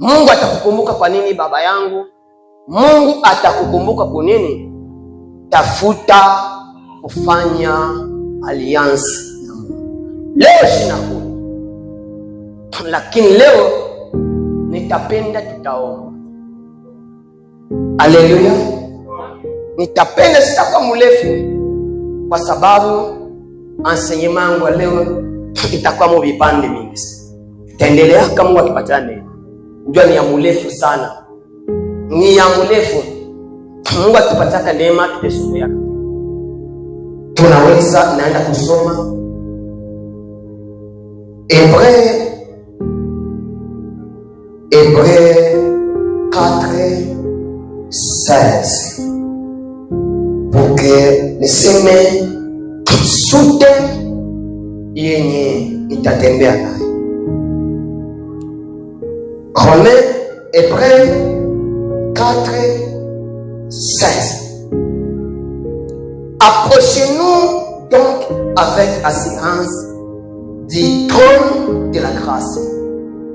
Mungu atakukumbuka kwa nini baba yangu? Mungu atakukumbuka kwa nini? Tafuta kufanya alliance na Mungu. Leo sina kuni, lakini leo nitapenda tutaomba. Haleluya. Nitapenda sitakuwa mrefu kwa sababu enseignement yangu leo itakuwa mu vipande mingi. Tutaendelea kama Mungu akipatia neno. Njoo ni ya mrefu sana. Ni ya mrefu. Mungu atupataka neema tutesomea. Tunaweza naenda kusoma Hébreux 4:16 pour que niseme sote yenye itatembea naye. Hébreux 4:16. Approchez-nous donc avec assurance du trône de la grâce,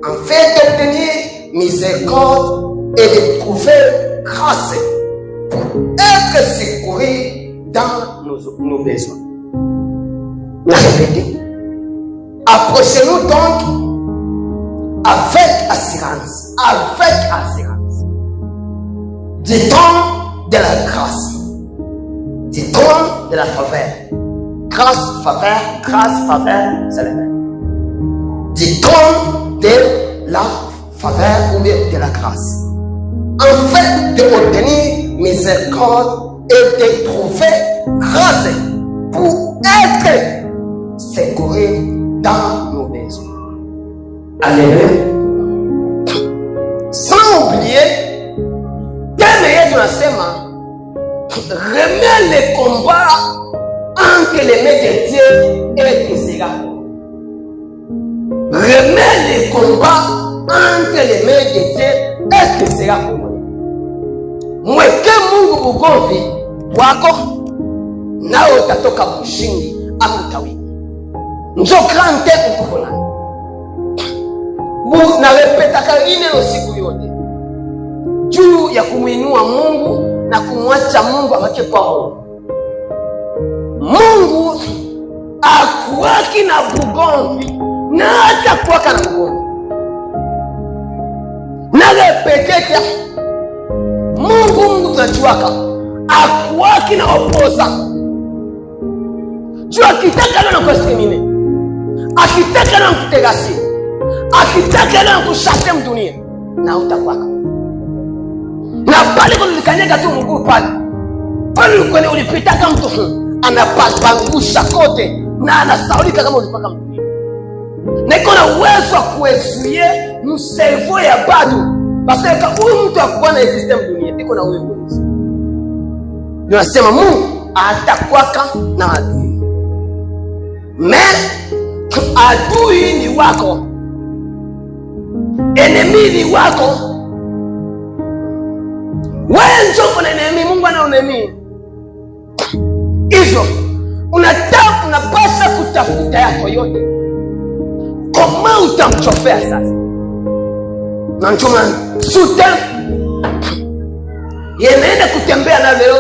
afin d'obtenir miséricorde et de trouver grâce pour être secouru dans nos besoins. La répétez. Approchez-nous donc avec assurance du trône de la grâce, du trône de la faveur. Grâce, faveur, c'est le même. Du trône de la faveur ou bien de la grâce, afin d'obtenir miséricorde et de trouver grâce pour être secouru dans nos besoins. Alléluia. Sans oublier, thème yetu nasema remets le combat entre les mains de Dieu et tes égards. Remets le combat entre les mains de Dieu et tes égards. Mweke Mungu ugomvi wako nao utatoka mshindi au utawini. Njo grande ukufuna. Na repetaka neno siku yote juu ya kumuinua Mungu na kumwacha Mungu abaki kwa Mungu. Mungu akuwaki na bugomvi na hata kuwaka na bugomvi. Na repeteka Mungu tunachuaka akuwaki na oposa. Juu akitaka na kusimamia, akitaka na kutegasi, akitaka na kushase mdunia na utakwaka. Na pale kulikanyeka tu mguu pale kwenye ulipitaka mtu anapangusha kote na anasaulika kama ulipaka mdunia. Na iko na uwezo wa kuezuie mservo ya bado. Basi kama huyu mtu akuwa na system dunia, iko na uwezo. Tunasema Mungu atakwaka na adui. Adui ni wako, enemy ni wako. Wewe njoo na enemy, Mungu ana enemy. Hivyo unapaswa kutafuta yako yote. Kama utamchofea sasa. Na njoma suta yanaenda kutembea na leo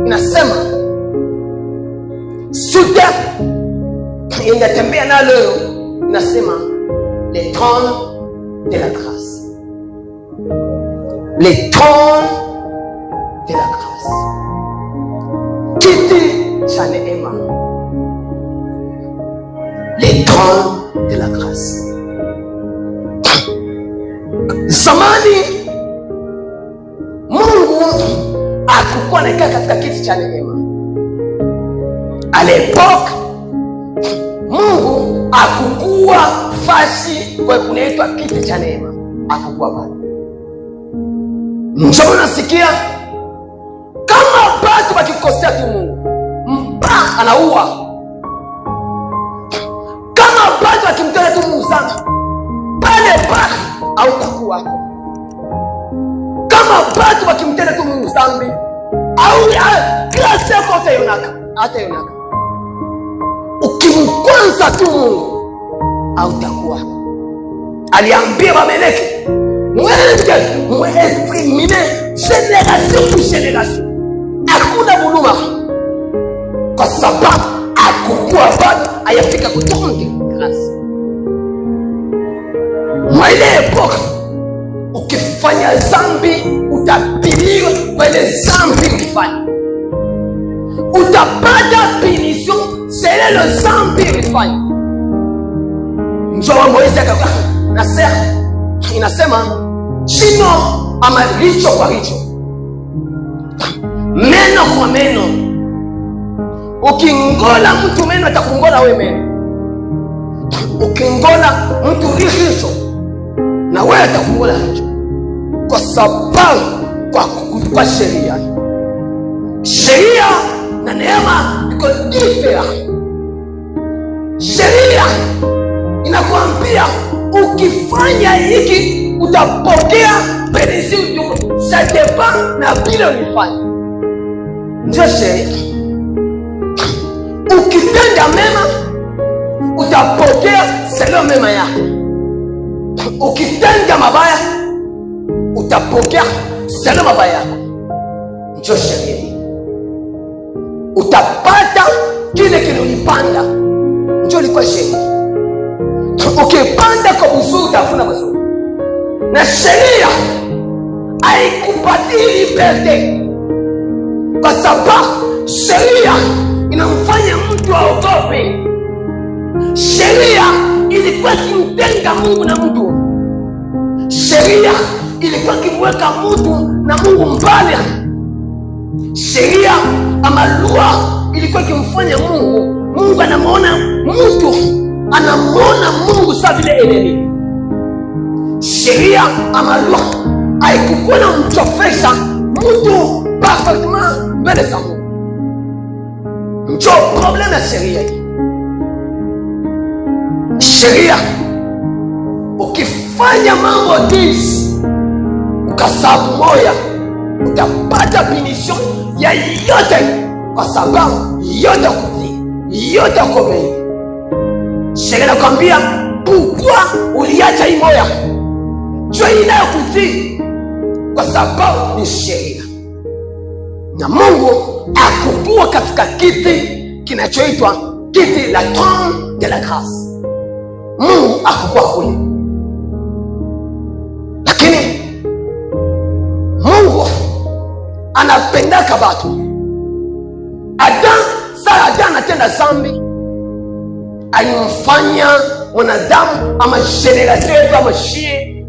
inasema suta inatembea na leo inasema le trône de la grâce, le trône de la grâce, kiti cha neema, le trône de la grâce. Zamani Mungu akukuwa anakaa katika kiti cha neema. À l'époque Mungu akukuwa fasi kwa kunaitwa kiti cha neema, akukuwa pale. Njoo nasikia kama watu wakikosea tu Mungu anaua. Kama watu wakimtolea tu Mungu sana pale au takuwa. Kama watu wakimtolea tu Mungu zambi au kila siku hata yonaka. Ukimkwanza tu Mungu au takuwa. Aliambia Abimeleki, wewe tende exprimer génération pour génération. Hakuna buluma kwa sababu akukua bado hayafika kutonge grâce. Mwile epoka ukifanya zambi utapiliwa kwa ile zambi ukifanya. Utapata punition c'est le zambi ukifanya. Njoo Moise akaka na sera inasema chino ama licho kwa licho, meno kwa meno. Ukingola mtu meno atakungola wewe meno. Ukingola mtu licho na wewe atakungola licho, kwa sababu kwa sheria na neema iko different. Sheria inakwambia ukifanya hiki utapokea benefit, ça dépend na vile ulifanya. Ndio sheria. Ukitenda mema utapokea selon mema yako. Ukitenda mabaya utapokea selon mabaya yako. Ndio sheria. Utapata kile kile ulipanda. Ndio ilikuwa sheria. Ukipanda kwa uzuri utavuna mazuri. Na sheria haikupatii liberte, kwa sababu sheria inamfanya mtu aogope. Sheria ilikuwa kimtenga Mungu na mtu. Sheria ilikuwa kimweka mtu na Mungu mbali. Sheria ama lua ilikuwa kimfanya Mungu anamuona mtu, anamuona Mungu sawa vile enemy. Sheria ama lua haikukuwa na mchofesha mtu parfaitement mbele za Mungu. Ndio problem ya sheria hii. Sheria ukifanya mambo disi ukasabu moya utapata punition ya yote, kwa sababu yote kutii, yote kubei. Sheria inakwambia pourquoi uliacha hii moya, jua inayokutii, kwa sababu ni sheria. Na Mungu akukua katika kiti kinachoitwa kiti la trône de la grâce. Mungu akukua kule, lakini Mungu anapendaka watu. Adam anatenda zambi, alimfanya mwanadamu ama generation yetu ama shie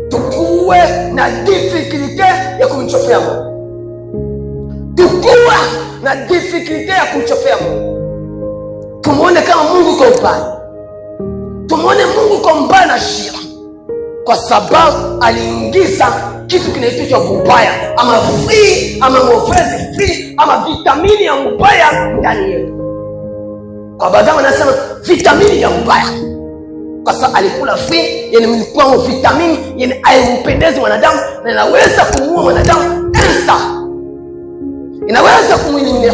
tukuwe na difficulty ya kumchofea Mungu. Tukuwe na difficulty ya kumchofea Mungu. Tumuone kama Mungu uko mbali. Tumuone Mungu uko mbali na shia, kwa sababu aliingiza kitu kinaitwa mbaya ama free ama mauvaise free ama vitamini ya mbaya ndani yetu. Kwa baadaye anasema vitamini ya mbaya, kwa sababu alikula free, yani mlikuwa vitamini yani haimpendezi mwanadamu na inaweza kumuua mwanadamu instant. Inaweza kumwingilia,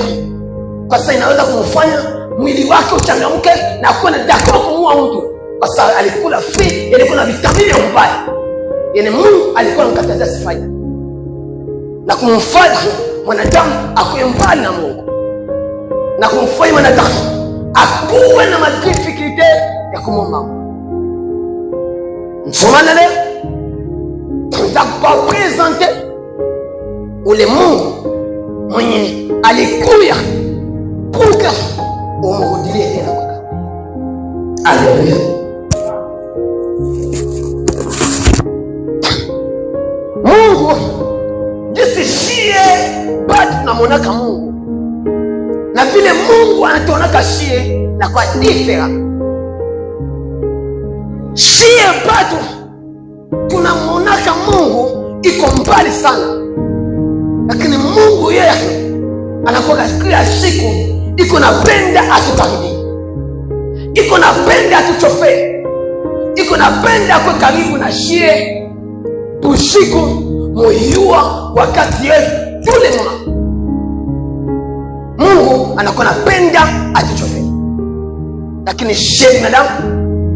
kwa sababu inaweza kumfanya mwili wake uchangamke na kuwa na dakika kumuua mtu, kwa sababu alikula free, yani kuna vitamini ya mbaya. Yani Mungu alikuwa anamkataza sifanye na kumfanya mwanadamu akuwe mbali na Mungu, na kumfanya mwanadamu akuwe na madifficulty ya kumwomba Mungu. Nsomana leo tutakupresente ule Mungu mwenye alikuya puka umurudilie tena kwa kaburi. Haleluya. Mungu jinsi shie bado tunamonaka Mungu na vile Mungu anatuonaka shie na kwa different. Shie bado tunamonaka Mungu iko mbali sana, lakini Mungu yeye anakuwa kila siku iko napenda atukaribie, iko napenda atuchofee, iko napenda kwa karibu na shie usiku moyua wakati yetu tule mwa. Mungu anakuwa napenda atuchofee, lakini shie binadamu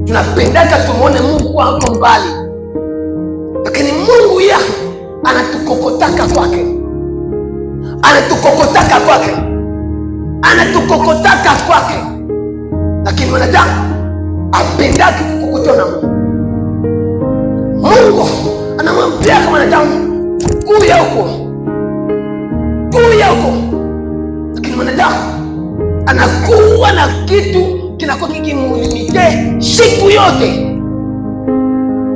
tunapendaka tumuone Mungu wako mbali, lakini Mungu kwake, anatukokotaka kwake, anatukokotaka kwake. Lakini mwanadamu apendaki kukokotwa na Mungu. Mungu anamwambia kama mwanadamu, kuya huko, kuya huko. Lakini mwanadamu anakuwa na kitu kinakuwa kikimulimite siku yote.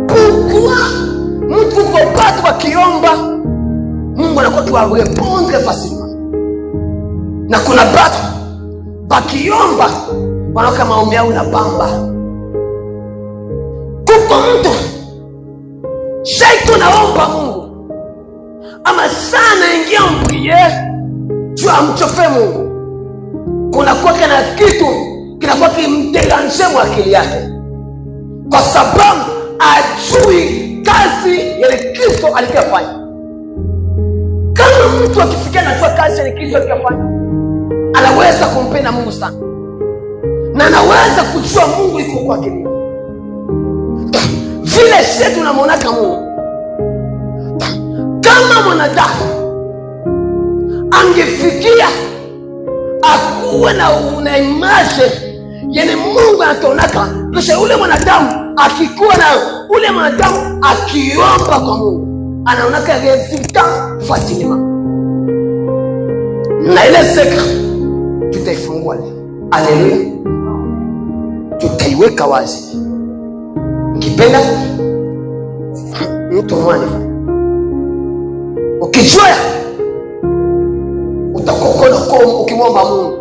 Pourquoi mtu kwa batu wakiomba Mungu anakuwa tuwarepondre facilement, na kuna batu bakiomba wanaoka maombi yao na bamba. Kuko mtu shaito naomba Mungu ama sana ingia mprie juu amchofe Mungu, kuna kwa kana kitu kinakuwa kimderange mwakili yake, kwa sababu ajui kazi ya Kristo alikafanya. Kama mtu akifikia na kazi ya Kristo alikafanya, anaweza kumpenda Mungu sana na anaweza kujua Mungu iko kwake. Vile sisi tunamwona kama Mungu, kama mwanadamu angefikia akuwe na image yenye Mungu anatonaka, kisha ule mwanadamu akikuwa na ule mwanadamu akiomba kwa Mungu anaonaka resultat facilement, na ile seka tutaifungua leo. Haleluya, tutaiweka wazi. Ukipenda mtu mwani, ukijua utakokola kwa ukimwomba Mungu,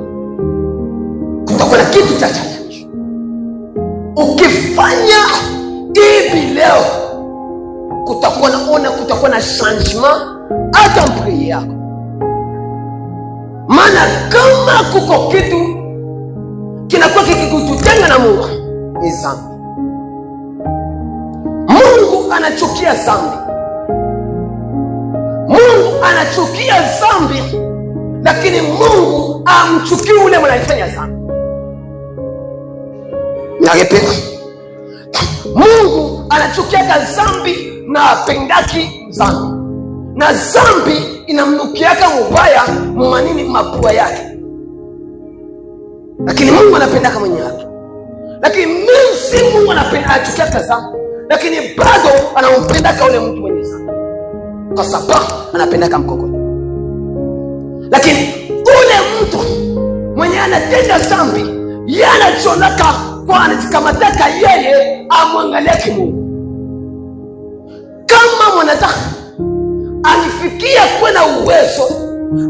kutakuwa na kitu cha challenge. Ukifanya hivi leo, kutakuwa na changement hata mpri yako. Maana kama kuko kitu kinakuwa kikikutenga na Mungu, ni dhambi. Mungu anachukia dhambi. Mungu anachukia dhambi, lakini Mungu amchukii ule mwanafanya dhambi. Nagependa Mungu anachukia dhambi na apendaki dhambi, na dhambi inamnukiaka mubaya mumanini mapua yake, lakini Mungu anapendaka mwenye haki. Lakini mimi si Mungu anachukia dhambi, lakini bado anampendaka ule mtu mwenye dhambi, kwa sababu anapendaka mkokoto. Lakini ule mtu mwenye anatenda dhambi, yeye anachonaka kwa anajikamataka yeye amwangalia kimungu. Kama mwanadamu alifikia kuwa na uwezo,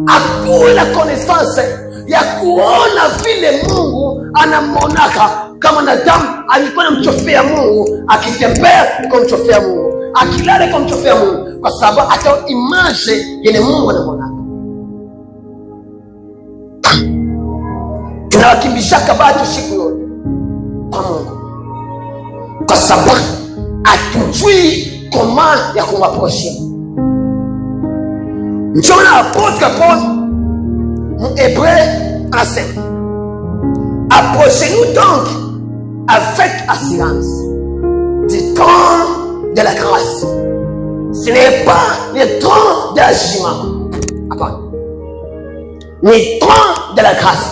akuwe na connaissance ya kuona vile Mungu anamonaka, kama mwanadamu alikuwa anamchofea Mungu, akitembea kwa mchofea Mungu, akilala kwa mchofea Mungu, kwa sababu hata image yenye Mungu anamonaka. Tunawakimbishaka batu siku yote kwa Mungu, kwa sababu hatujui koma ya kumwaproche. Njona apotre Paul Hébreu anasema, approchez-nous donc avec assurance du trône de la grâce. Ce n'est pas le trône de la jugement, ni trône de la grâce,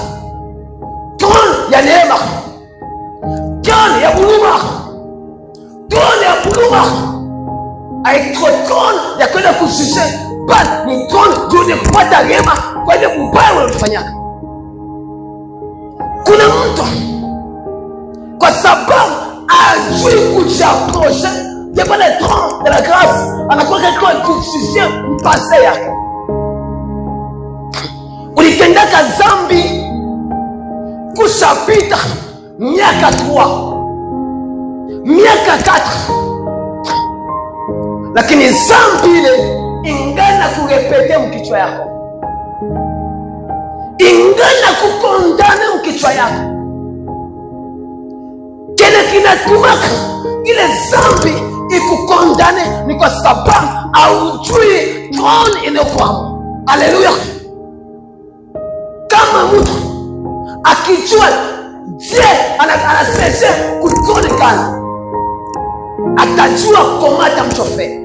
trône ya neema, trône ya buluma, trône ya buluma, aitro trône ya kwenda kushusha, bali ni trône juu ya kupata neema kwa ile ubaya unafanyaka. Kuna mtu kwa sababu ajui kujiapproche ya bwana trône de la grâce, anakuwa kwa kushusha mpase yake. Ulitendaka dhambi kushapita miaka 3 miaka 4, lakini dhambi ile ingana kurepete mkichwa yako, ingana kukondane mkichwa yako. Kile kinatumaka ile dhambi ikukondane ni kwa sababu haujui trône inayokuamu. Haleluya. Kama mtu akijua anaseje kutonekana, atajua komata mchofe,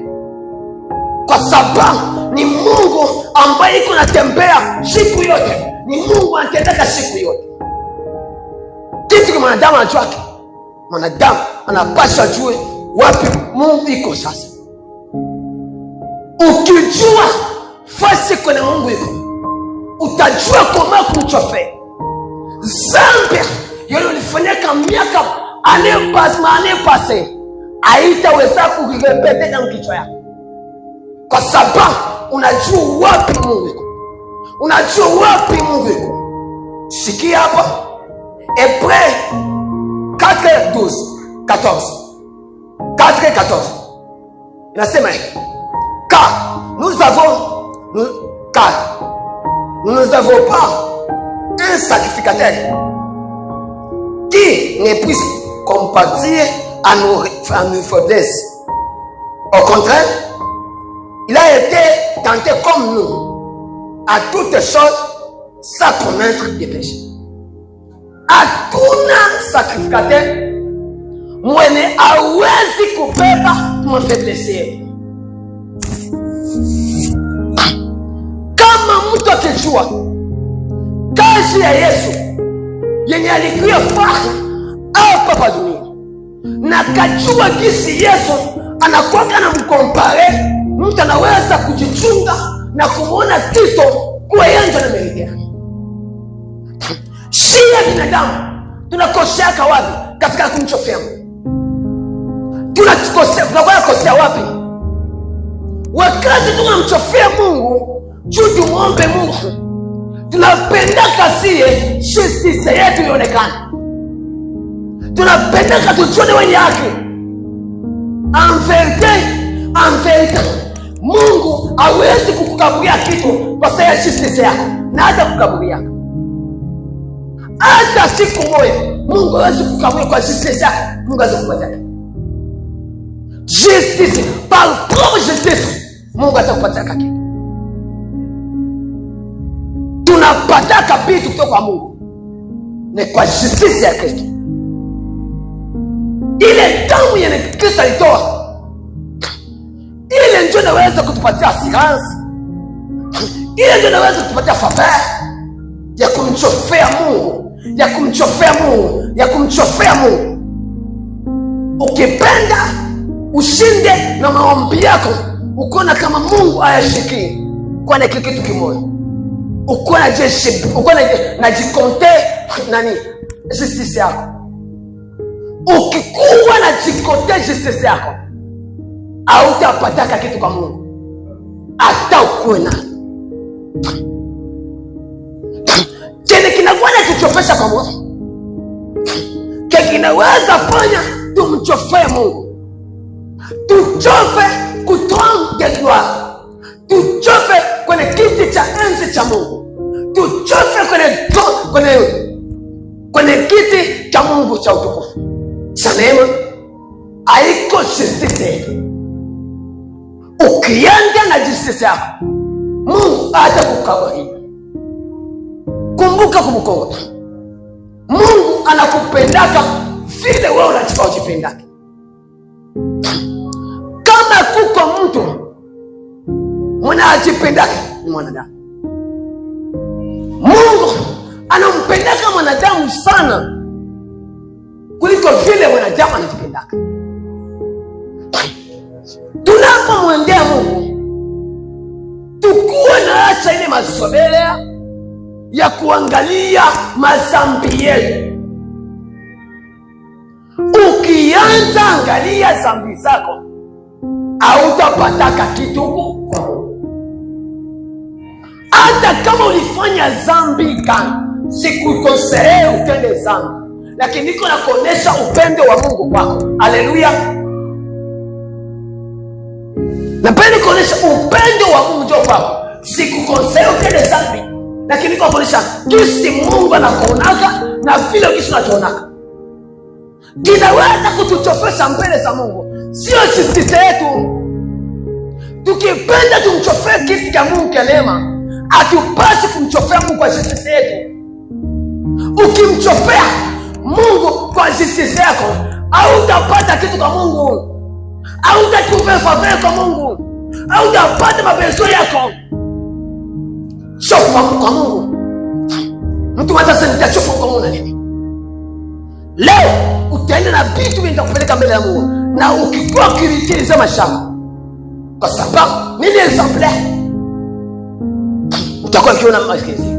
kwa sababu ni Mungu ambaye iko natembea siku yote, ni Mungu anatendeka siku yote. Kitu kama mwanadamu anajua, mwanadamu anapaswa jue wapi Mungu iko sasa. Ukijua fasi kwenye Mungu iko, utajua kama kumchofea. Zambi yale ulifanyika miaka anepase haitaweza kurepete na kichwa yako, kwa sababu unajua wapi Mungu iko, unajua wapi Mungu iko. Sikia hapa Hébreux 4:14 inasema car nous n'avons pas un sacrificateur qui ne puisse compatir à nos faiblesses. Au contraire, il a été tenté comme nous à toutes choses sans commettre des péchés. Hatuna sacrificateur mwenye hawezi kubeba mafaiblesse yetu. Kama mtu akijua kazi ya Yesu yenye alikuwa fanya hapa duniani, na kajua jinsi Yesu anakuwa na mkompare, mtu anaweza kujichunga na kumuona Kristo kuwa yeye na melekea. Shia binadamu tunakoseaka wapi katika kumchofea Mungu? Tunakosea wapi? Wakati tunamchofea Mungu juu tumuombe Mungu, tunapenda kasie justice yetu ionekane, tunapenda tujione wenye haki. En vérité Mungu hawezi kukukaburia kitu kwa sababu ya justice yako, na hata kukaburia hata siku moja Mungu hawezi kukaburia kwa justice yako. Mungu hawezi kukupatia justice, par propre justice Mungu atakupatia kitu. Tunapata vitu kutoka kwa Mungu ni kwa justice ya Kristo. Ile damu yenye Kristo alitoa, ile ndio inaweza kutupatia assurance, ile ndio inaweza kutupatia faveur ya kumchofea Mungu, ya kumchofea Mungu. Ukipenda ushinde na maombi yako, ukona kama Mungu ayashiki kwa na kitu kimoja, ukona jeshi, ukona na jikonte nani justice yako. Ukikuwa na jikonte justice yako, hautapata kitu kwa Mungu hata ukuwe na kile kinakwenda kuchofesha kwa Mungu, kile kinaweza fanya tumchofee Mungu. Tuchofe kutoa gloire, tuchofe kwenye kiti cha enzi cha Mungu, tuchofe kwenye kiti cha Mungu cha utukufu cha neema. Haiko justice. Ukienda na justice yako, Mungu hatakukabaria. Kumbuka kumkonga, Mungu anakupendaka vile wewe unataka ujipendake. Kama kuko mtu mwanajipendake ni mwanadamu, Mungu anampendaka mwanadamu sana kuliko vile mwanadamu anajipendaka. Tunapomwendea Mungu, tukuwe na acha ile masobelea ya kuangalia mazambi yetu. Ukianza angalia zambi zako, hautapataka kitu kwa Mungu. Hata kama ulifanya zambi gani, sikukosea utende zambi, lakini niko nakuonesha upendo wa Mungu kwako. Haleluya. Napenda kuonesha upendo wa Mungu kwako. Sikukosea utende zambi, lakini niko nakuonesha jinsi Mungu anakuonaka na vile jinsi unachoonaka. Kinaweza kutuchofesha mbele za Mungu, sio justice yetu. Tukipenda tumchofee kiti cha Mungu kwa neema, hatupasi kumchofea Mungu kwa justice yetu. Ukimchofea Mungu kwa justice yako, hautapata kitu kwa Mungu, hautakupa favor kwa Mungu, haujapata mabezo yako. Chofa kwa Mungu. Mtu hata sasa nitachofa kwa Mungu na nini? Leo utaenda na vitu vingi kupeleka mbele ya Mungu, na ukikuwa kirikiliza mashaka, kwa sababu nini exemplaire utakuwa kiona maskini.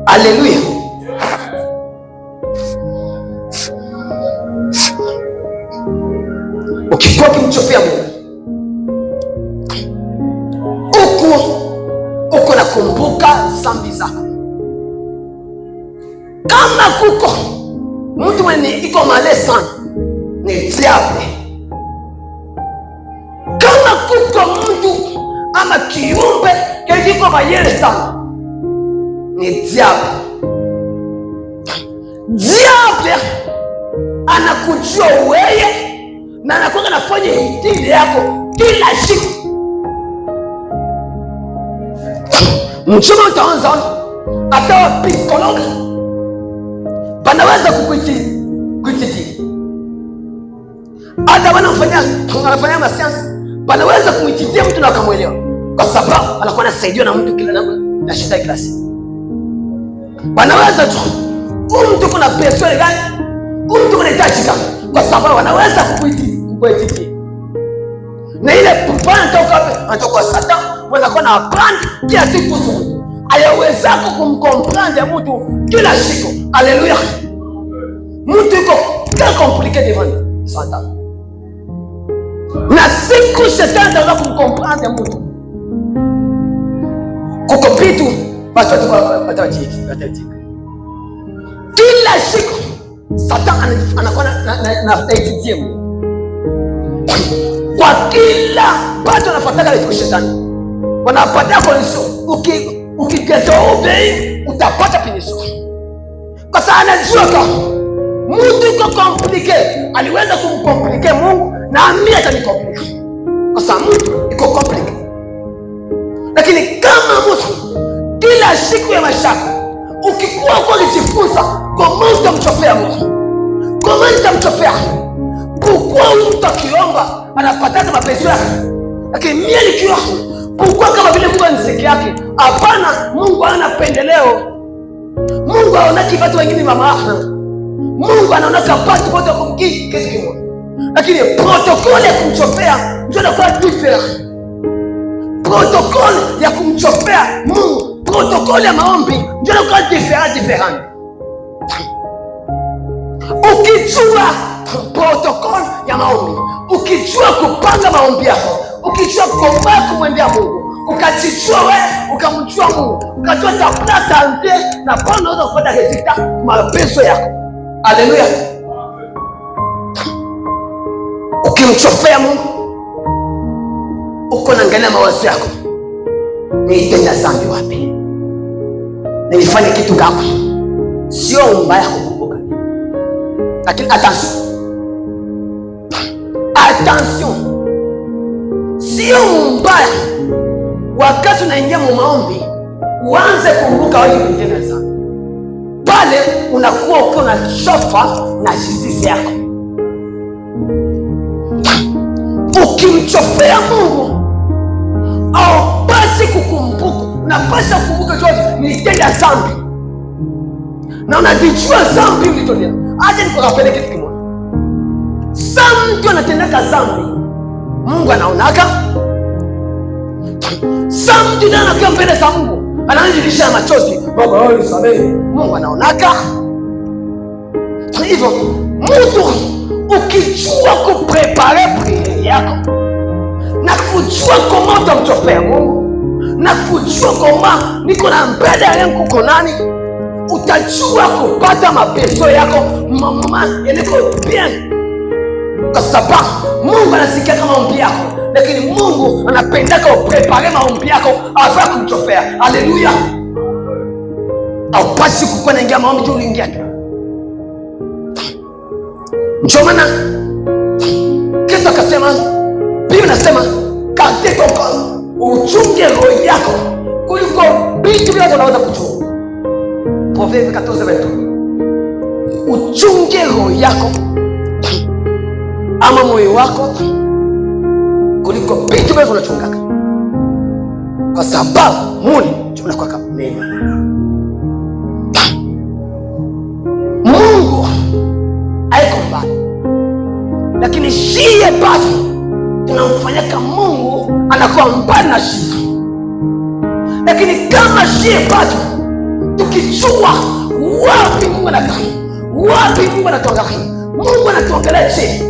Haleluya. Ukikuwa kimchofia Mungu, uko na kumbuka zambi zako. Kama kuko mtu mwenye iko male sana, ni diable. Kama kuko mtu ama kiumbe kiko mayele sana, ni diable. Diable anakujua wewe na anakuwa anafanya hitili yako kila siku. Mchuma utaanza hata psikologa banaweza kukuitili. Hata wanafanya masiansi banaweza kumwititia mtu na wakamwelewa, kwa sababu anakuwa anasaidiwa na mtu kila namna na shida kila siku. Wanaweza tu mtu kuna pesa gani, mtu kuna hitaji gani, kwa sababu wanaweza kukuitilia. Na ile pupana toka wapi? Anatoka Satan, wanakuwa na brand kila siku sumu. Hayawezako kumkomprendre mtu kila siku. Haleluya. Mtu yuko très compliqué devant Satan. Na siku Satan ndio kumkomprendre mtu. Kuko vitu watu watachiki. Kila siku Satan anakuwa na etitie kwa kila watu wanafuataka ile shetani. Wanapata kondiso. Ukikesa obei utapata piniso. Kwa sababu anajua kama mtu yuko compliqué, aliweza kumkomplike Mungu na mimi atanikomplike. Kwa sababu mtu yuko compliqué. Lakini kama mtu kila siku ya mashaka ukikuwa kwa kujifunza kwa Mungu tamchofea Mungu. Kwa Mungu tamchofea. Kukua mtu akiomba anapata mapenzi yake. Lakini mimi nikiwa kukua kama vile Mungu aniziki yake. Hapana, Mungu hana pendeleo. Mungu haonaki watu wengine mama. Mungu anaona watu wote kumkii kitu kimoja. Lakini protokoli ya kumchofea ndio inakuwa different. Protokoli ya kumchofea Mungu, protokoli ya maombi ndio inakuwa different. Ukijua protokoli ya maombi, ukijua kupanga maombi yako, ukijua kumwendea Mungu, ukajijua wewe, ukamjua Mungu, ukajua tafuta ante na Bwana anaweza kupata resulta mapenzi yako. Haleluya. Ukimchofea Mungu, uko naangalia mawazo yako. Nitenda dhambi wapi? Nilifanya kitu gani? Sio mbaya kukumbuka. Lakini attention. Sio mbaya wakati unaingia mu maombi uanze kumbuka wewe unatenda dhambi. Pale unakuwa uko na shofa na justice yako. Ukimchofea Mungu au basi kukumbuka, na basi kukumbuka chote nilitenda dhambi. Na unajijua dhambi ulitenda. Aje nikukapeleke kitu kimoja. Sasa mtu anatendeka dhambi, Mungu anaonaka. Sasa mtu ndiye anakuwa mbele za Mungu, anaanjilisha machozi, Baba wewe nisamehe. Mungu anaonaka. Hivyo mtu ukijua kuprepare prayer yako na kujua kama utamchofea Mungu na kujua kama niko na mbele yangu kuko nani, utajua kupata mapeso yako mama yaniko bien. Kwa sababu Mungu anasikia kama maombi yako, lakini Mungu anapendaka uprepare maombi yako afa kumchofea. Haleluya. Au pasi kukuwa naingia maombi tu uliingia tu. Ndio maana Kristo akasema, Biblia inasema katika uchunge roho yako kuliko vitu vyote unaweza kuchunga. Proverbs 14:22. uchunge roho yako ama moyo wako kuliko vitu vile unachungaka, kwa sababu muli tunakuwa kama neema. Mungu haiko mbali, lakini shie basi tunamfanya kama Mungu anakuwa mbali na shie. Lakini kama shie basi tukijua wapi Mungu anakaa, wapi Mungu anatoka, Mungu anatuongelea je,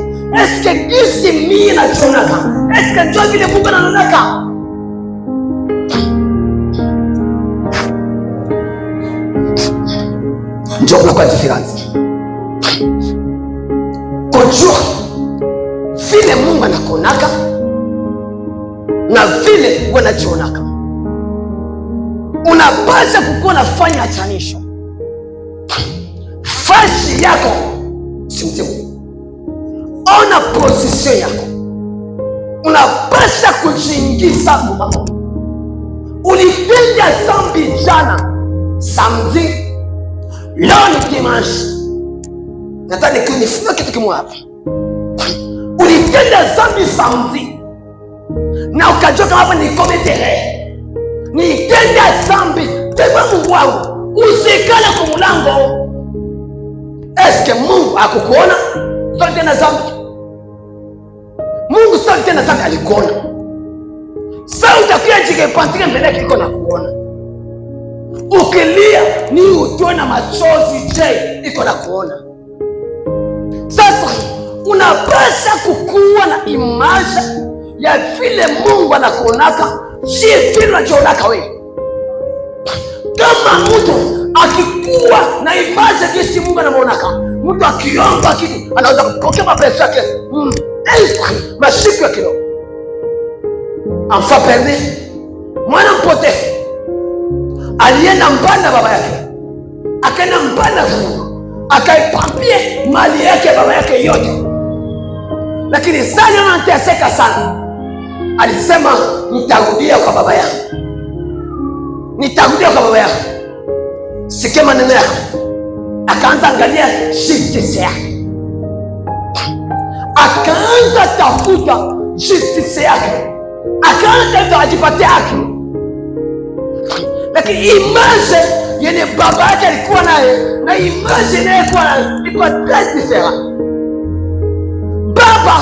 eske gisi mimi nachonaka, eske njoo vile Mungu ananonaka. Njoo kwa difference kujua vile Mungu anakonaka na vile wanachonaka. Unapaswa kukuwa nafanya achanisho fashi yako, simtimu ona position yako. Unapaswa kujiingiza mumamo. Ulitenda zambi jana samedi, leo ni dimanche, nataka nikunifunga kitu kimoja hapa. Ulitenda zambi samedi na ukajua kama hapa ni kometere, nitenda zambi tena. Mungu wangu usikale kwa mlango. Eske Mungu akukuona sio tena zambi? Mungu sio tena zambi, alikuona. Sasa utakuja jikepantike mbele kiko na kuona. Ukilia ni utoe na machozi, je iko na kuona. Sasa unapaswa kukuwa na image ya vile Mungu anakuonaka, si vile unajiona wewe. Kama mtu akikuwa na image jinsi Mungu anamuonaka, mtu akiomba kitu anaweza kupokea mapesa yake masiku ya kilo. Enfant perdu, mwana mpotefu alienda mbali na baba yake, akaenda mbali na Mungu, akaipambie mali yake baba yake yote. Lakini sana anateseka sana, alisema nitarudia kwa baba yangu, nitarudia kwa baba yangu. Sikia maneno yako. Akaanza angalia justice yake, akaanza tafuta justice yake, akaanza ajipatia haki. Lakini image yenye baba yake alikuwa naye na image ilikuwa très différent. Baba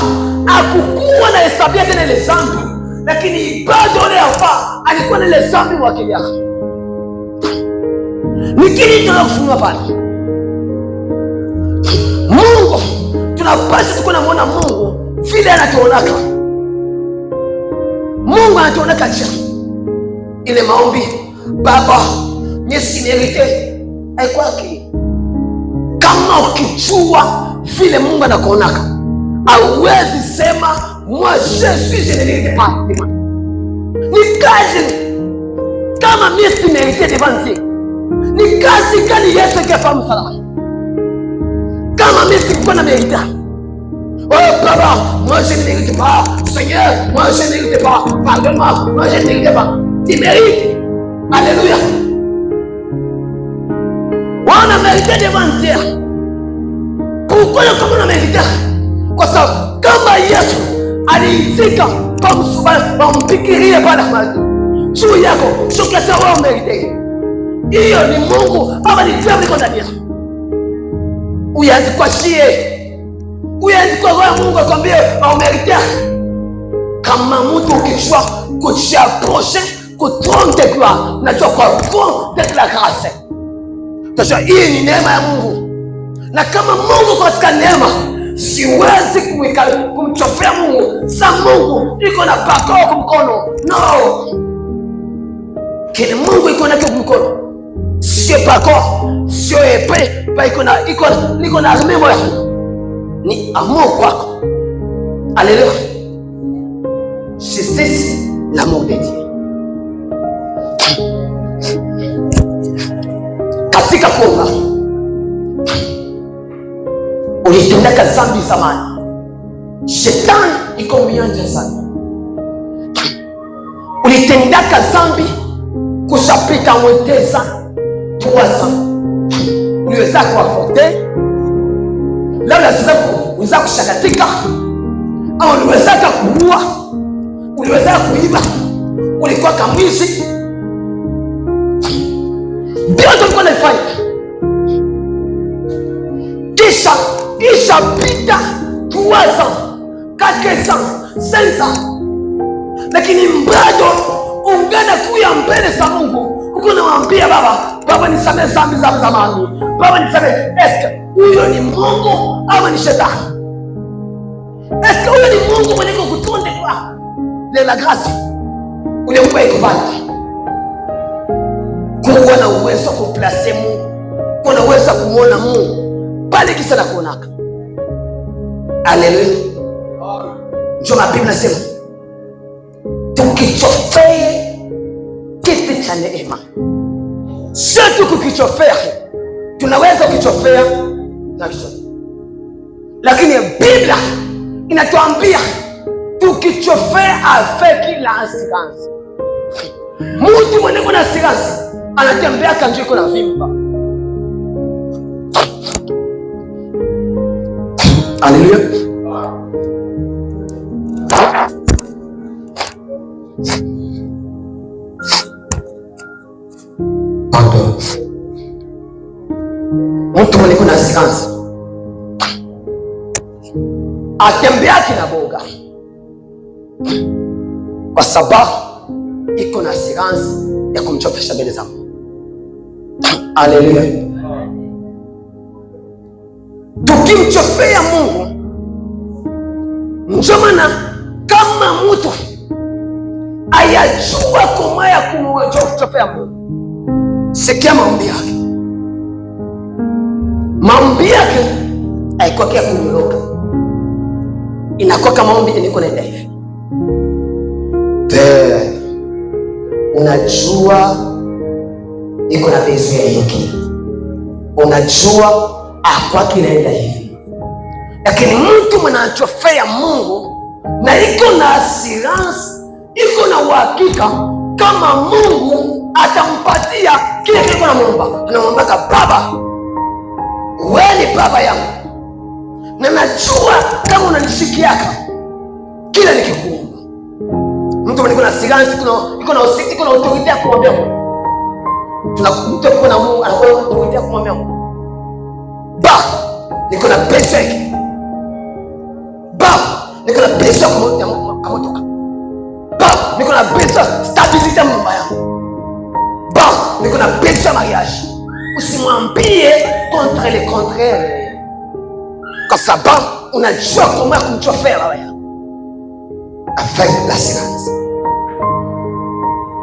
hakukuwa na hesabia tena ile zambi, lakini bado ile afa alikuwa na ile zambi kwa akili yake. Nikini tunakufunga pale Mungu, tunapaswa tuko na muona Mungu vile anatuonaka. Mungu anatuonaka cha ile maombi, Baba nyesi merite aikwaki. Kama ukijua vile Mungu anakuonaka, hauwezi sema moi je suis je ne mérite pas. Ni kazi kama mimi si mérite devant Dieu, ni kazi gani Yesu angefahamu sana? Kama mimi sikuwa na mérite, oh Baba, moi je ne mérite pas. Seigneur, moi je ne mérite pas. Pardonne-moi, moi je ne mérite pas. Tu mérites. Alléluia. On a mérité devant Dieu. Pourquoi on a mérité? Kwa sababu kama Yesu aliitika kwa msubali wampikirie pale maji juu yako, sio kesa wao mérite. Hiyo ni Mungu ama ni Dieu iko ndani yako. Uyazi kwa shie, uyazi kwa roho Mungu akwambie au mérite. Kama mtu ukijua kujiapprocher ku trône de gloire, unajua kwa trône de la grâce. Tasha hii ni neema ya Mungu. Na kama Mungu katika neema, siwezi kumchofea Mungu. Sa Mungu iko na bakoo kwa mkono. No. Kile Mungu iko na kwa mkono. Sio bakoo, sio epe, ba iko na arme moja. Ni amour kwako. Alléluia. C'est l'amour de Dieu. Katika kuomba ulitendeka zambi zamani, shetani iko mianja sana. Ulitendeka zambi kushapita mweteza 3 ans, uliweza kuaforte labda uliweza kushakatika, au uliweza kuua, uliweza kuiba, ulikuwa kamwizi, vyote ulikuwa naifanya. Kisha pita 3 ans, 4 ans, 5 ans, lakini bado ungana kuya mbele za Mungu, uko nawaambia Baba nisamehe dhambi za zamani, Baba nisamehe. Eske huyo ni Mungu ama ni shetani? Eske huyo ni Mungu mwenye kukutonde kwa la grâce ulimpa ikubali? Kuwa na uwezo kumplace Mungu, kuwa na uwezo kumwona Mungu pale kisa na kuonaka. Haleluya. Ndio Biblia inasema tukichofea kiti cha neema, sio tu kukichofea. Tunaweza kukichofea na kichofea, lakini Biblia inatuambia tukichofea avec la assurance. Mtu mwenye kuna assurance anatembea kanjiko iko na vimba. Haleluya. Mtu mwenye kuna assurance atembea kina boga, kwa sababu iko na assurance ya kumchofesha mbele za Mungu. Haleluya. Tukimchofea Mungu, ndio maana kama mtu ayajua koma ya kumchofea Mungu, sikia maombi yake. Maombi yake haikuwa kia kunyoroka, inakuwa kama maombi niko naenda hivi. Unajua iko na bezo ya hiki, unajua akwa kinaenda hivi, lakini mtu mwanachofea Mungu na iko na assurance, iko na uhakika kama Mungu atampatia kile kile anamwomba. Anamwomba Baba, wewe ni baba yangu na najua kama unanishikiaka kila nikikuomba. Mtu mwenye kuna assurance, iko na autorite ya kumwambia Mungu. Tunakuta kuna Mungu anakuwa na autorite ya kumwambia Mungu, niko na pesa yake, niko na pesa kamotoka, niko na pesa stabilite mumba yangu, niko na pesa mariage. Usimwambie contre le contraire, kwa sababu unajua kama kumchofea baba yako avec l'assurance.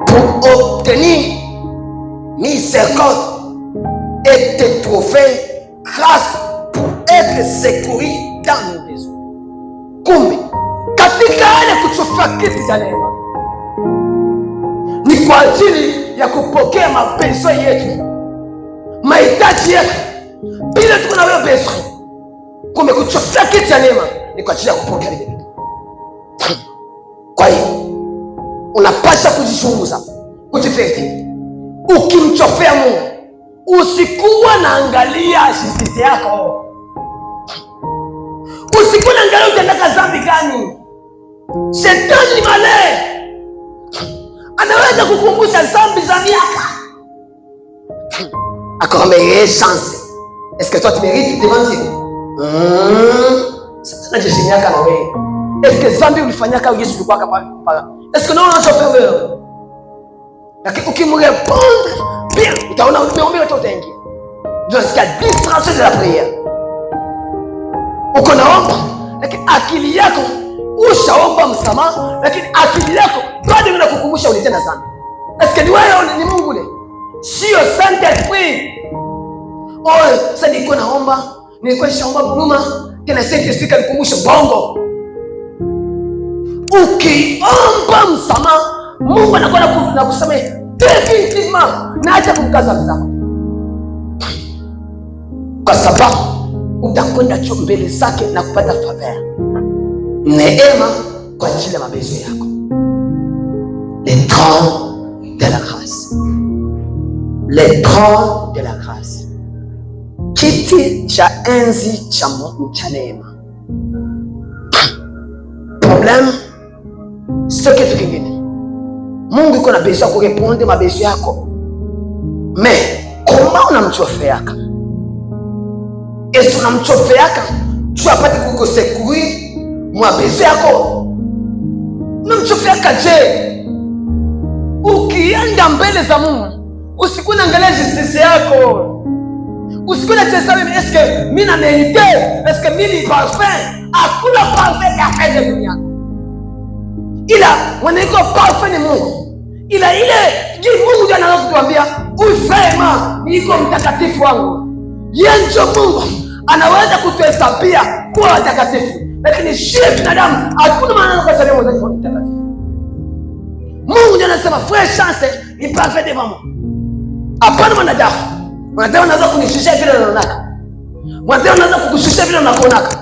Pour obtenir miséricorde et te trouver grâce pour être secouru dans nos besoins. Kumbe katika hali kuchofea kiti cha neema ni kwa ajili ya kupokea mapenzo yetu, mahitaji yetu, bila tuko na wewe beso. Kumbe kuchofea kiti cha neema ni kwa ajili ya kupokea ile. Kwa hiyo unapaswa kujichunguza, kujifikiria. Ukimchofea Mungu, usikuwa naangalia shisi yako, usikuwa naangalia utendaka dhambi gani. Shetani ni male, anaweza kukumbusha dhambi za miaka, akwambia yeye chance. Est-ce que toi tu mérites devant Dieu? Sasa jeshi yako na wewe. Est-ce que dhambi ulifanyaka Yesu alikuwa hapa? Est-ce que non unachofea wewe? Lakini ukimrepondre bien, utaona umeomba yote utaingia. Ndio sikia distraction de la prière. Uko naomba, lakini akili yako ushaomba msamaha, lakini akili yako bado inakukumbusha ulitenda dhambi. Est-ce que ni wewe ni Mungu le? Sio Saint Esprit. Sasa niko naomba, nilikuwa nishaomba huruma, tena Saint Esprit kanikumbusha bongo. Ukiomba msamaha, Mungu anakuwa na kusamehe definitivement na acha kumkaza mzako, kwa sababu utakwenda mbele zake na kupata faveur, neema kwa ajili ya mabezo yako. Le trône de la grâce, le trône de la grâce, kiti kiti cha enzi cha neema. Problem sio kitu kingine. Mungu yuko na besoin kureponde mabesoin yako. Mais comment unamchofeaka? Est-ce unamchofeaka tu apate kukusekuri mabesoin yako? Unamchofeaka je? Ukienda mbele za Mungu usikuna angalia justice yako. Usikuna tesa mimi eske mimi na merite, eske mimi ni parfait. Hakuna parfait katika dunia. Ila mweneko parfait ni Mungu. Ila ile Mungu ndiye anakutuambia ufema niko mtakatifu wangu. Yeye ndio Mungu anaweza kutuhesabia kuwa watakatifu. Lakini sisi binadamu hakuna maana kwa sababu mwenyewe ni mtakatifu. Mungu ndiye anasema frère chance ni parfait devant moi. Hapana mwanadamu. Mwanadamu anaweza kunishishia vile anaonaka. Mwanadamu anaweza kukushishia vile unakoonaka.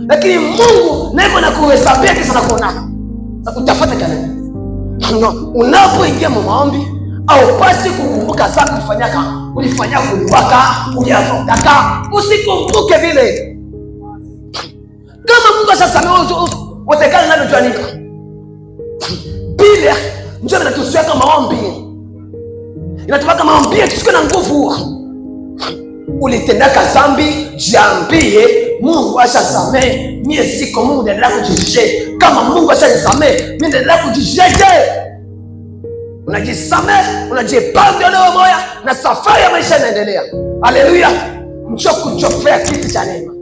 Lakini Mungu naye anakuhesabia kisa unakoonaka. Sasa utafuata kanani? Unapoingia maombi au pasi kukumbuka sana ulifanya kuliwaka, uliyafaka, usikumbuke vile. Kama Mungu sasa utekana nalo tuanika. Biblia ndio inatusiaka maombi. Inataka maombi tusike na nguvu. Ulitendaka dhambi, jiambie Mungu ashasamehe. Mimi siko Mungu ndiye kujijije. Kama Mungu ashasamehe, mimi ndiye kujijije. Unajisamehe, unajipanga leo moya na safari ya maisha inaendelea. Haleluya. Mcho kuchofea kiti cha neema.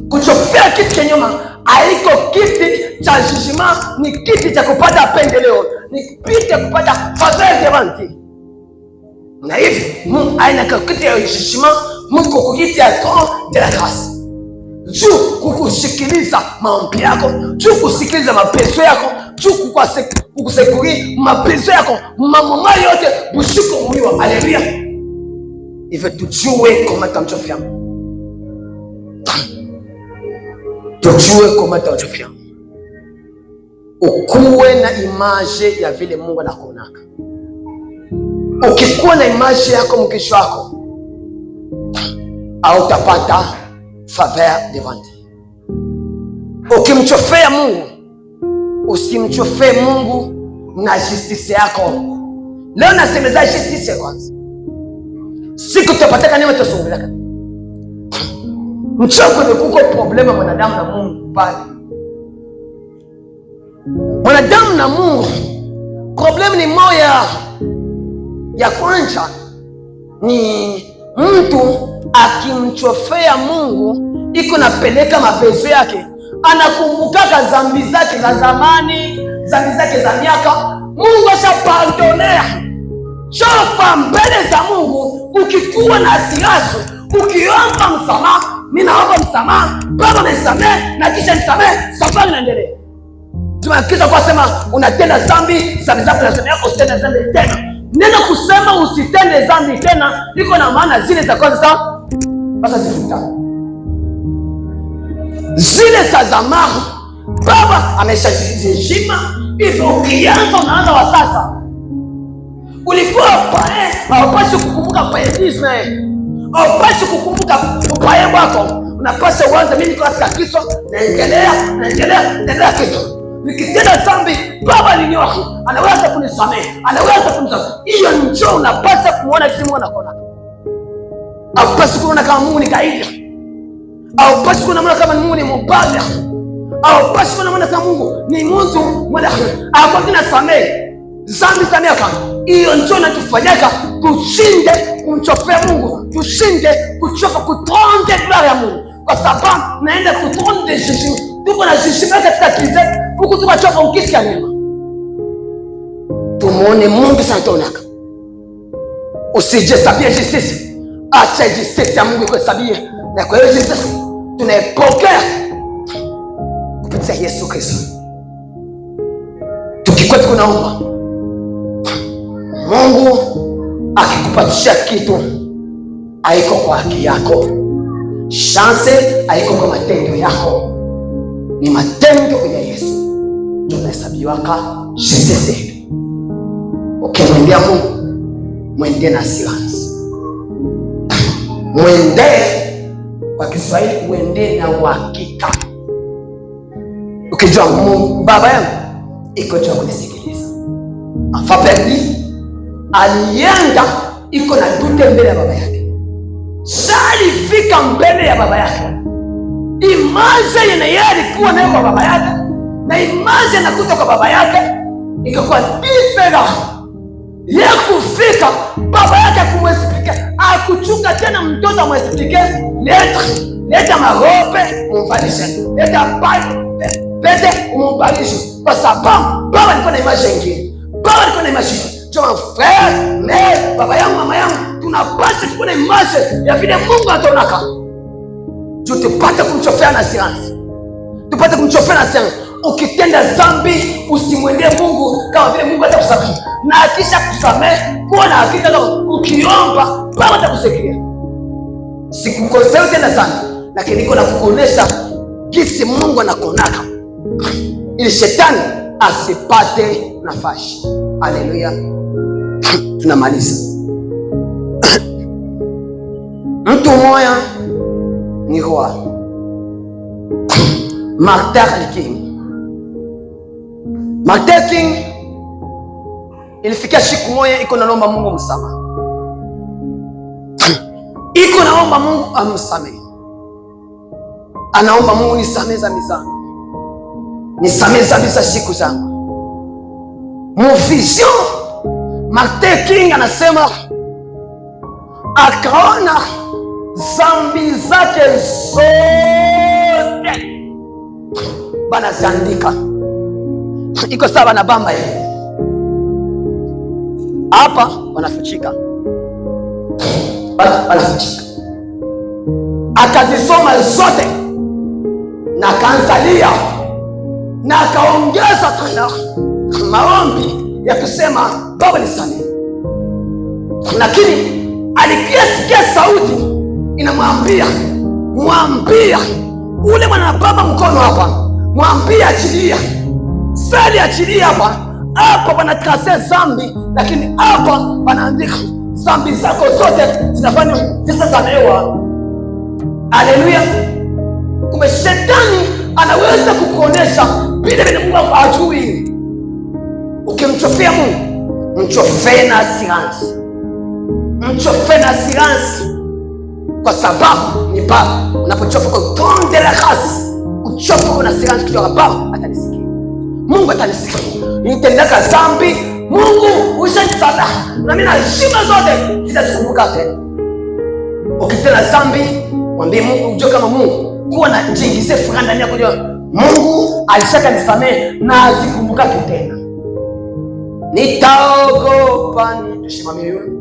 Kuchofea kiti cha nyuma haiko kiti cha judgment, ni kiti cha kupata pendeleo, ni kiti cha kupata faveur devant. Na hivi Mungu aina kiti ya judgment, Mungu kukiti ya tron de la grâce. Juu kukusikiliza maombi yako, juu kusikiliza mapeso yako, juu kukusekuri mapeso yako, mambo yote bushiko muliwa. Haleluya. Hivi tujue kama tamchofia. Tujue kama tamchofia. Ukuwe na image ya vile Mungu anakuonaka. Ukikuwa na image yako mkisho wako, au utapata faveur devant. Ukimchofea Mungu, usimchofee Mungu na justice yako. Leo nasemeza justice kwanza. Siku tutapata neema tusongeleka. Mchoko ni kuko problema mwanadamu na Mungu pale. Mwanadamu na Mungu problem ni moja. Ya kwanza ni mtu akimchofea Mungu iko napeleka mapeso yake, anakumbukaka dhambi zake za zamani, dhambi zake za miaka. Mungu ashapardonea. Chofa mbele za Mungu ukikuwa na hasira, ukiomba msamaha, mimi naomba msamaha, Baba nisamehe, na kisha nisamehe, safari inaendelea. Tumekiza kwa sema unatenda dhambi, dhambi zako lazima yako usitende dhambi tena. Neno kusema usitende dhambi tena liko na maana zile za kwanza sawa? Basi zifuta. Zile za zamani Baba ameshajijima, hivyo ukianza unaanza wa sasa. Ulikuwa pae, haupashi kukumbuka paetisme. Haupashi kukumbuka upae wako. Unapaswa uanze mimi kwa katika Kristo, naendelea Kristo. Nikitenda dhambi, Baba alinioa, anaweza kunisamehe, anaweza kunisamehe. Hiyo njoo unapaswa kuona kisi Mungu anakuona. Haupashi kuona kama Mungu ni kaidi. Haupashi kuona kama Mungu ni mbaya. Haupashi kuona kama Mungu ni mtu mmoja akakuna samehe. Dhambi za miaka. Hiyo njoo inatufanyaka tushinde kumchofea Mungu, tushinde kuchofa kutonde gloire ya Mungu. Kwa sababu naenda kutonde Yesu. Tuko na Yesu katika kize, huku tunachofa ukisi ya neema. Tumuone Mungu sana tunaka. Usijihesabie justice. Acha justice ya Mungu ikuhesabie. Na kwa hiyo justice tunaipokea kupitia Yesu Kristo. Tukikuwa tunaomba Mungu akikupatisha kitu, haiko kwa haki yako. Chance haiko kwa matendo yako, ni matendo ya Yesu. Tunahesabiwaka justice. Ukimwendea Mungu, mwendee na silence. Mwendee, kwa Kiswahili uende na uhakika. Ukijua baba yangu iko jua kunisikiliza. Afapeli alienda iko na dute mbele ya baba yake. Sali fika mbele ya baba yake. Imaje yenye yeye alikuwa nayo kwa baba yake na imaje nakuta kwa baba yake ikakuwa different. Yeye kufika baba yake kumwesipike, akuchunga tena mtoto amwesipike, leta marope umvalishe, leta pete umvalishe, kwa sababu baba alikuwa na image nyingine. Baba alikuwa na image John frère, mais baba yangu mama yangu tunapaswa kuwa na image ya vile Mungu atonaka. Tupate kumchofea na siansi. Tupate kumchofea na siansi. Ukitenda dhambi usimwendee Mungu kama vile Mungu atakusamehe. Na akisha kusamehe, kuwa na hakika ukiomba Baba atakusikia. Sikukosea utenda dhambi, lakini niko na kukuonesha jinsi Mungu anakonaka ili shetani asipate nafasi. Haleluya. Tunamaliza. Mtu mmoja ni roi Martin Luther King. Martin Luther King ilifikia siku moja iko naomba Mungu msamaha. Iko naomba Mungu amsamehe. Anaomba Mungu nisamehe dhambi zangu. Nisamehe dhambi za siku zangu. Mvision Martin Luther King anasema akaona dhambi zake zote banaziandika. Iko sawa na bamba hivi. Hapa wanafichika. Wanafichika. Akazisoma zote na akaanzalia na akaongeza tena maombi ya kusema Baba nisamehe. Lakini alikia sauti inamwambia, mwambia ule mwana baba mkono hapa, mwambia achilia. Sali achilia hapa. Hapa wanatrase zambi, lakini hapa wanaandika zambi zako zote zinafanya zisasamehewa. Haleluya. Kumbe shetani anaweza kukuonesha vile vile Mungu hajui. Ukimchofea Mungu, mchofee na assurance. Mchofee na assurance. Kwa sababu ni Baba. Unapochofa kwa ton de la grâce, uchofa kwa assurance kutoka Baba atanisikia. Mungu atanisikia. Nitendaka dhambi, Mungu ushanisamehe. Na mimi na heshima zote zitazikumbuka tena. Ukitenda dhambi, mwambie Mungu, ujue kama Mungu kuwa na jingize furaha ndani yako. Mungu alishaka nisamehe na azikumbuka tena. Nitaogopa, tusimamie yule